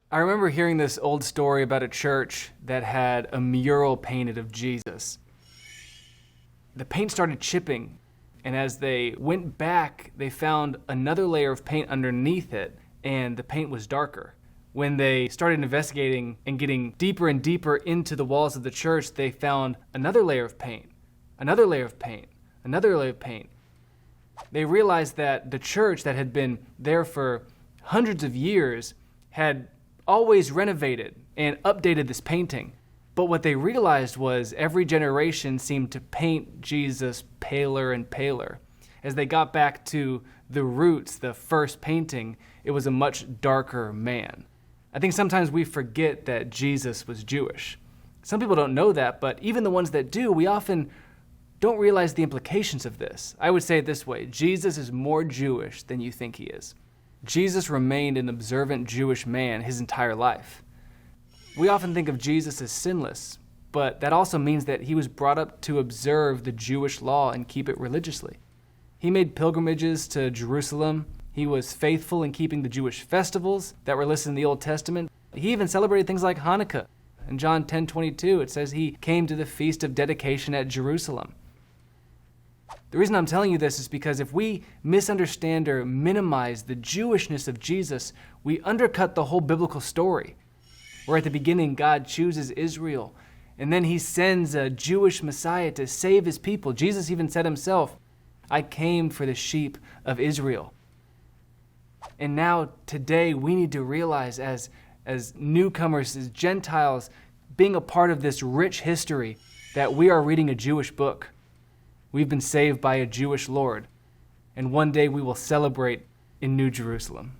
I remember hearing this old story about a church that had a mural painted of Jesus. The paint started chipping, and as they went back, they found another layer of paint underneath it, and the paint was darker. When they started investigating and getting deeper and deeper into the walls of the church, they found another layer of paint, another layer of paint, another layer of paint. They realized that the church that had been there for hundreds of years had always renovated and updated this painting. But what they realized was every generation seemed to paint Jesus paler and paler. As they got back to the roots, the first painting, it was a much darker man. I think sometimes we forget that Jesus was Jewish. Some people don't know that, but even the ones that do, we often don't realize the implications of this. I would say it this way: Jesus is more Jewish than you think he is. Jesus remained an observant Jewish man his entire life. We often think of Jesus as sinless, but that also means that he was brought up to observe the Jewish law and keep it religiously. He made pilgrimages to Jerusalem. He was faithful in keeping the Jewish festivals that were listed in the Old Testament. He even celebrated things like Hanukkah. In John 10:22, it says he came to the feast of dedication at Jerusalem. The reason I'm telling you this is because if we misunderstand or minimize the Jewishness of Jesus, we undercut the whole biblical story. Where at the beginning, God chooses Israel, and then he sends a Jewish Messiah to save his people. Jesus even said himself, "I came for the sheep of Israel." And now, today, we need to realize as newcomers, as Gentiles, being a part of this rich history, that we are reading a Jewish book. We've been saved by a Jewish Lord, and one day we will celebrate in New Jerusalem.